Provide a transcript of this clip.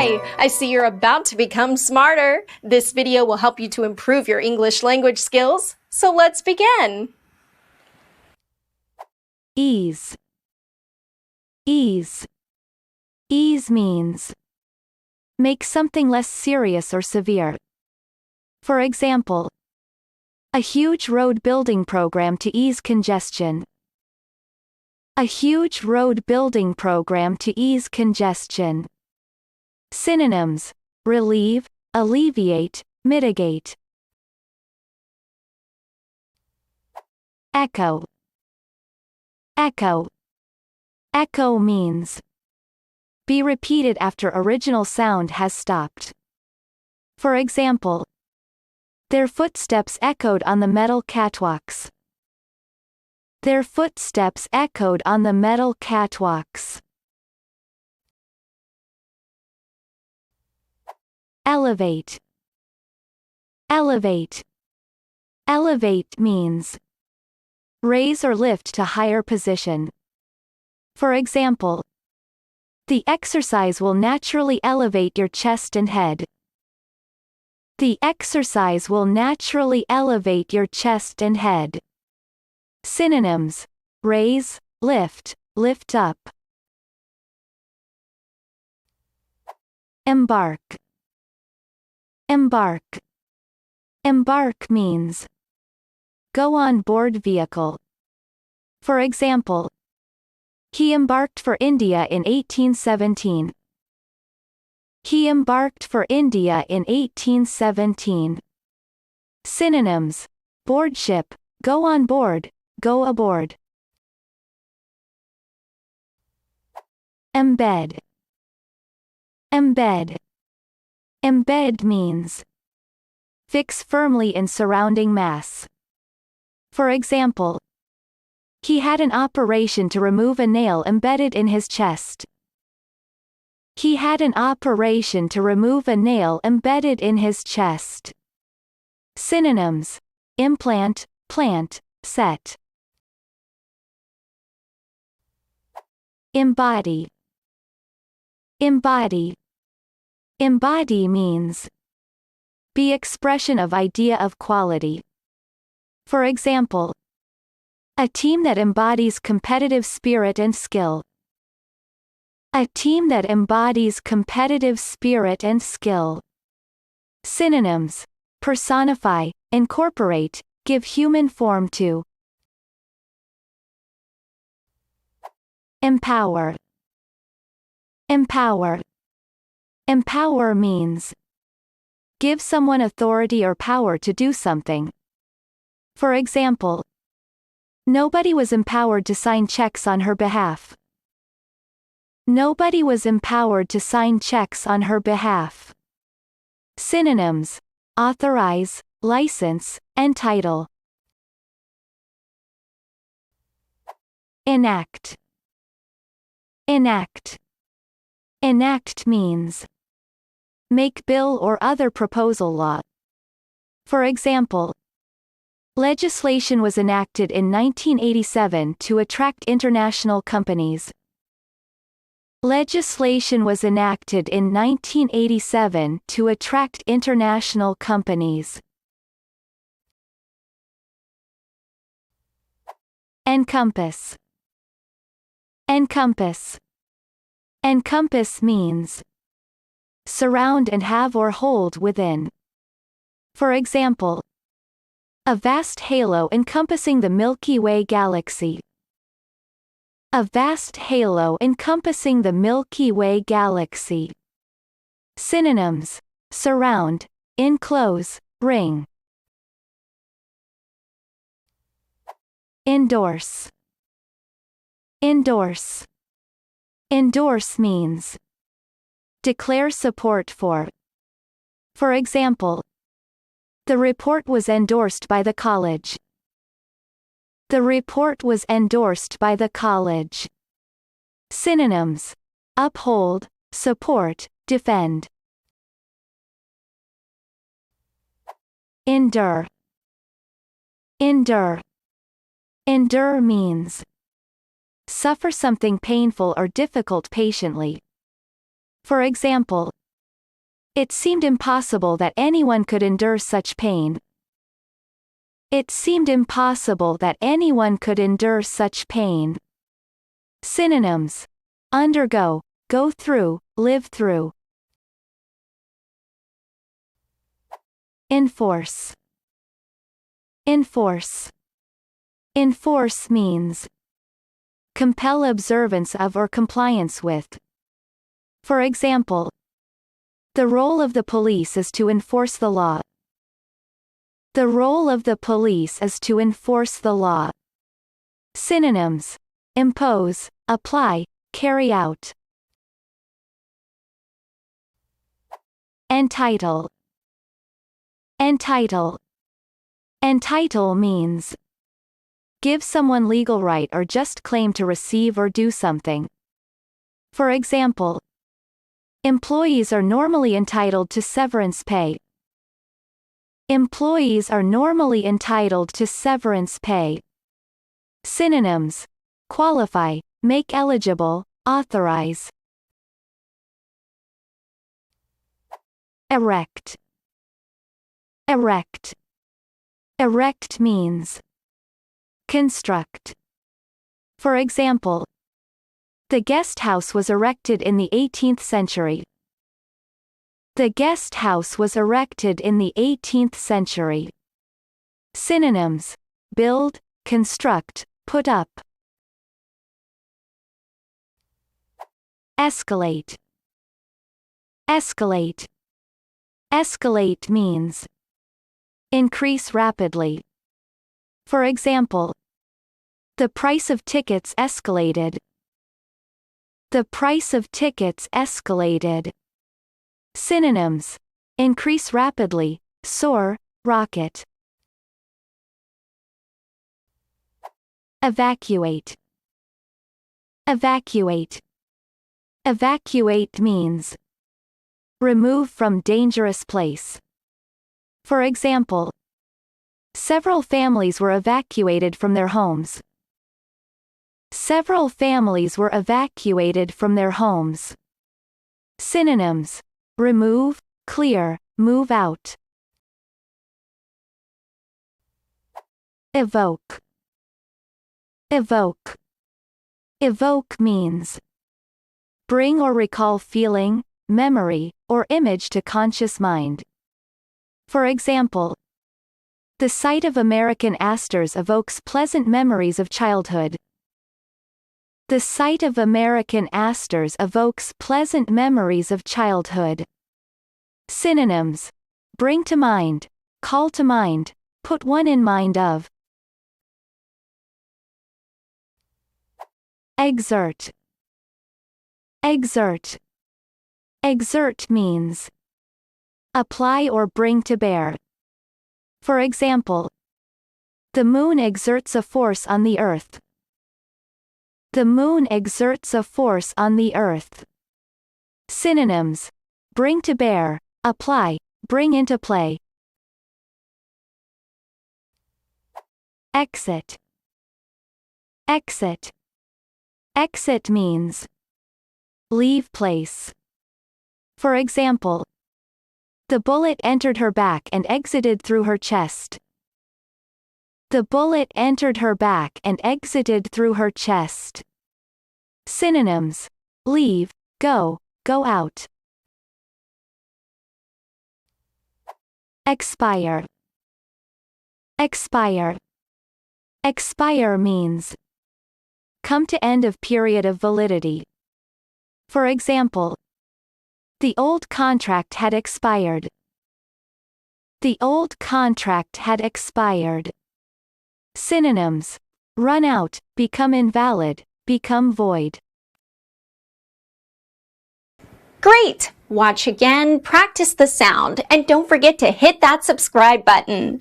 Hi! I see you're about to become smarter. This video will help you to improve your English language skills. So let's begin. Ease. Ease. Ease means make something less serious or severe. For example, a huge road building program to ease congestion. A huge road building program to ease congestion. Synonyms: relieve, alleviate, mitigate. Echo. Echo. Echo means be repeated after original sound has stopped. For example, their footsteps echoed on the metal catwalks. Their footsteps echoed on the metal catwalks. Elevate. Elevate. Elevate means raise or lift to higher position. For example, the exercise will naturally elevate your chest and head. The exercise will naturally elevate your chest and head. Synonyms: raise, lift, lift up. Embark. Embark. Embark means go on board vehicle. For example, he embarked for India in 1817. He embarked for India in 1817. Synonyms: board ship, go on board, go aboard. Embed. Embed. Embed means fix firmly in surrounding mass. For example, he had an operation to remove a nail embedded in his chest. He had an operation to remove a nail embedded in his chest. Synonyms: implant, plant, set. Embody. Embody. Embody means be expression of idea of quality. For example, a team that embodies competitive spirit and skill. A team that embodies competitive spirit and skill. Synonyms: personify, incorporate, give human form to. Empower. Empower. Empower means give someone authority or power to do something. For example, nobody was empowered to sign checks on her behalf. Nobody was empowered to sign checks on her behalf. Synonyms: authorize, license, entitle. Enact. Enact. Enact means make bill or other proposal law. For example, legislation was enacted in 1987 to attract international companies. Legislation was enacted in 1987 to attract international companies. Encompass. Encompass. Encompass means surround and have or hold within. For example, a vast halo encompassing the Milky Way galaxy. A vast halo encompassing the Milky Way galaxy. Synonyms: surround, enclose, ring. Endorse. Endorse. Endorse means declare support for. For example, the report was endorsed by the college. The report was endorsed by the college. Synonyms: uphold, support, defend. Endure. Endure. Endure means suffer something painful or difficult patiently. For example, It seemed impossible that anyone could endure such pain. It seemed impossible that anyone could endure such pain. Synonyms: undergo, go through, live through. Enforce. Enforce. Enforce means compel observance of or compliance with. For example, the role of the police is to enforce the law. The role of the police is to enforce the law. Synonyms: impose, apply, carry out. Entitle. Entitle. Entitle means give someone legal right or just claim to receive or do something. For example, employees are normally entitled to severance pay. Employees are normally entitled to severance pay. Synonyms: qualify, make eligible, authorize. Erect. Erect. Erect means construct. For example, the guest house was erected in the 18th century. The guest house was erected in the 18th century. Synonyms: build, construct, put up. Escalate. Escalate. Escalate means increase rapidly. For example, the price of tickets escalated. The price of tickets escalated. Synonyms: increase rapidly, soar, rocket. Evacuate. Evacuate. Evacuate means remove from dangerous place. For example, several families were evacuated from their homes. Several families were evacuated from their homes. Synonyms: remove, clear, move out. Evoke. Evoke. Evoke means bring or recall feeling, memory, or image to conscious mind. For example, the sight of American asters evokes pleasant memories of childhood. The sight of American asters evokes pleasant memories of childhood. Synonyms: bring to mind, call to mind, put one in mind of. Exert. Exert. Exert means apply or bring to bear. For example, the moon exerts a force on the earth. The moon exerts a force on the earth. Synonyms: bring to bear, apply, bring into play. Exit. Exit. Exit means leave place. For example, the bullet entered her back and exited through her chest. The bullet entered her back and exited through her chest. Synonyms: leave, go, go out. Expire. Expire. Expire means come to end of period of validity. For example, the old contract had expired. The old contract had expired. Synonyms: run out, become invalid, become void. Great! Watch again, practice the sound, and don't forget to hit that subscribe button.